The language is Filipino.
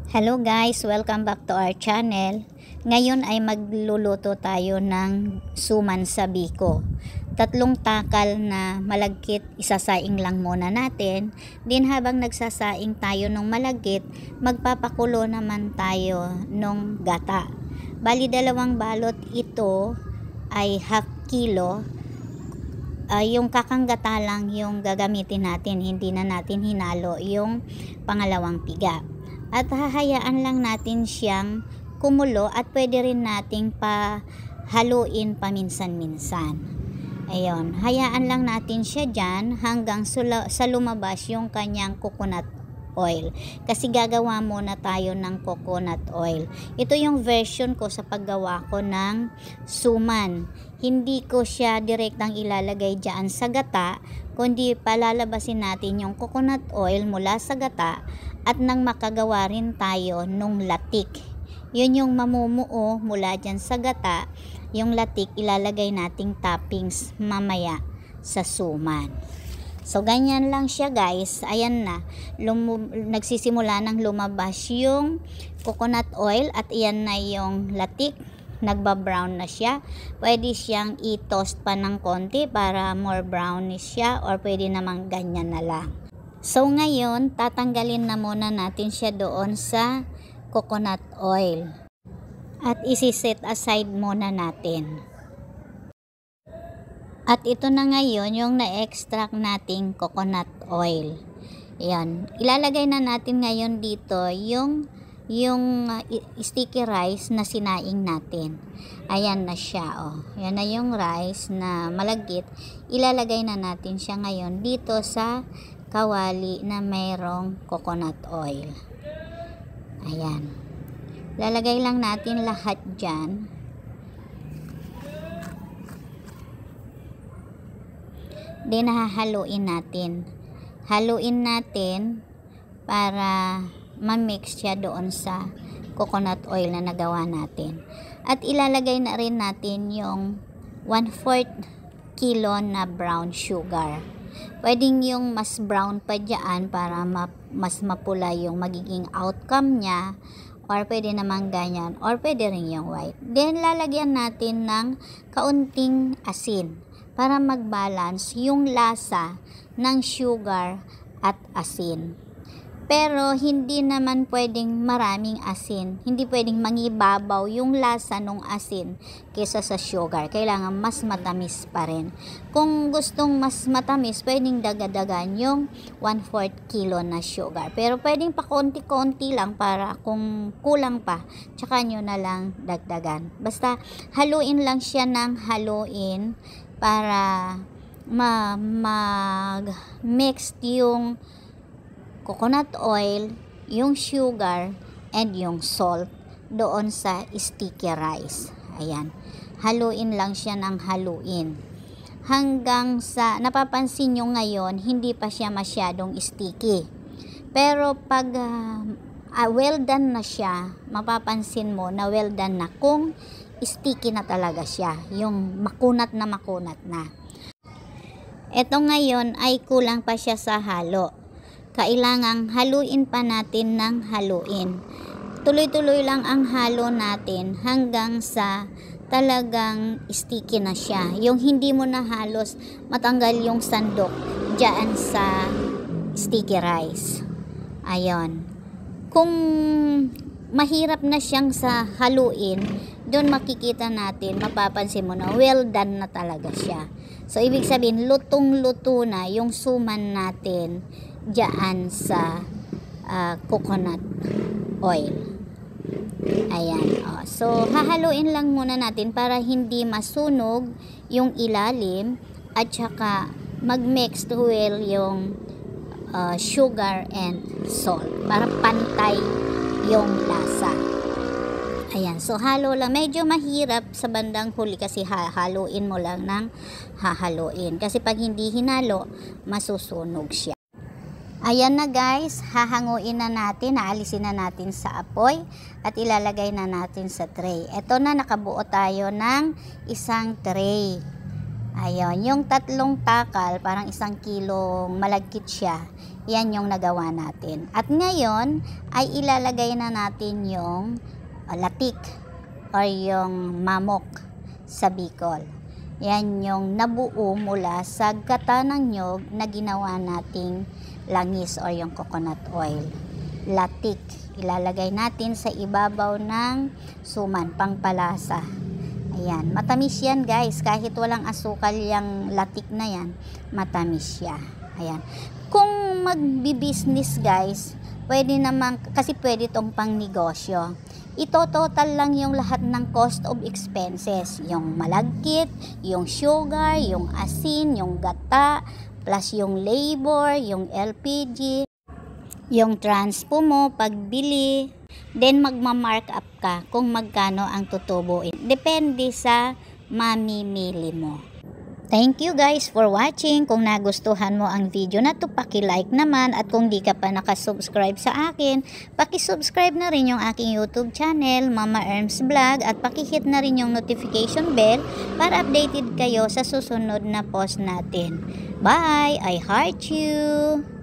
Hello guys, welcome back to our channel. Ngayon ay magluluto tayo ng suman sa biko. 3 takal na malagkit, isasaing lang muna natin. Din habang nagsasaing tayo ng malagkit, magpapakulo naman tayo ng gata. Bali 2 balot ito ay half kilo. Yung kakanggata lang yung gagamitin natin, hindi na natin hinalo yung pangalawang piga. At hahayaan lang natin siyang kumulo at pwede rin nating pahaluin paminsan-minsan. Ayun, hayaan lang natin siya dyan hanggang sa lumabas yung kanyang coconut oil. Kasi gagawa muna tayo ng coconut oil. Ito yung version ko sa paggawa ko ng suman. Hindi ko siya direktang ilalagay dyan sa gata, kundi palalabasin natin yung coconut oil mula sa gata at nang makagawa rin tayo nung latik. Yun yung mamumuo mula dyan sa gata. Yung latik ilalagay nating toppings mamaya sa suman. So ganyan lang siya guys. Ayan na. Nagsisimula nang lumabas yung coconut oil at iyan na yung latik. Nagba-brown na siya. Pwede siyang i-toast pa ng konti para more brownish siya, or pwede namang ganyan na lang. So ngayon, tatanggalin na muna natin siya doon sa coconut oil. At isi-set aside muna natin. At ito na ngayon yung na-extract nating coconut oil. Ayan. Ilalagay na natin ngayon dito yung sticky rice na sinaing natin. Ayan na siya, oh. Yan na yung rice na malagkit. Ilalagay na natin siya ngayon dito sa kawali na mayroong coconut oil. Ayan. Lalagay lang natin lahat dyan. Then hahaluin natin. Haluin natin para ma-mix siya doon sa coconut oil na nagawa natin. At ilalagay na rin natin yung 1/4 kilo na brown sugar. Pwedeng yung mas brown pa dyan para mas mapula yung magiging outcome niya, or pwede naman ganyan, or pwede rin yung white. Then lalagyan natin ng kaunting asin para mag-balance yung lasa ng sugar at asin. Pero hindi naman pwedeng maraming asin. Hindi pwedeng mangibabaw yung lasa ng asin kaysa sa sugar. Kailangan mas matamis pa rin. Kung gustong mas matamis, pwedeng dagdagan yung 1/4 kilo na sugar. Pero pwedeng pa konti-konti lang para kung kulang pa, tsaka nyo na lang dagdagan. Basta haluin lang siya ng haluin para mag-mix yung coconut oil, yung sugar, and yung salt doon sa sticky rice. Ayan. Haluin lang siya ng haluin. Hanggang sa, napapansin nyo ngayon, hindi pa siya masyadong sticky. Pero pag well done na siya, mapapansin mo na well done na kung sticky na talaga siya. Yung makunat na. Ito ngayon ay kulang pa siya sa halo. Kailangang haluin pa natin ng haluin. Tuloy-tuloy lang ang halo natin hanggang sa talagang sticky na siya. Yung hindi mo na halos matanggal yung sandok dyan sa sticky rice. Ayon. Kung mahirap na siyang sa haluin, doon makikita natin, mapapansin mo na well done na talaga siya. So, ibig sabihin, lutong-luto na yung suman natin dyan sa coconut oil. Ayan. Oh. So, hahaluin lang muna natin para hindi masunog yung ilalim at saka mag-mix well yung sugar and salt para pantay yung lasa. Ayan. So, halo lang. Medyo mahirap sa bandang huli kasi haluin mo lang ng hahaluin. Kasi pag hindi hinalo, masusunog siya. Ayan na guys, hahanguin na natin, naalisin na natin sa apoy at ilalagay na natin sa tray. Ito na, nakabuo tayo ng isang tray. Ayun, yung 3 takal, parang 1 kilong malagkit siya. Yan yung nagawa natin. At ngayon ay ilalagay na natin yung latik or yung mamok sa Bicol. Yan yung nabuo mula sa gata ng nyog na ginawa nating langis or yung coconut oil. Latik, ilalagay natin sa ibabaw ng suman, pangpalasa. Ayan, matamis yan guys, kahit walang asukal yung latik na yan, matamis siya. Ayan, kung magbi-business guys, pwede naman, kasi pwede tong pang negosyo. Ito total lang yung lahat ng cost of expenses, yung malagkit, yung sugar, yung asin, yung gata, plus yung labor, yung LPG, yung transpo mo, pagbili, then magma-mark up ka kung magkano ang tutubuin. Depende sa mamimili mo. Thank you guys for watching. Kung nagustuhan mo ang video na to, paki-like naman, at kung di ka pa nakasubscribe sa akin, paki-subscribe na rin yung aking YouTube channel, Mama Erms Vlog, at paki-hit na rin yung notification bell para updated kayo sa susunod na post natin. Bye! I heart you!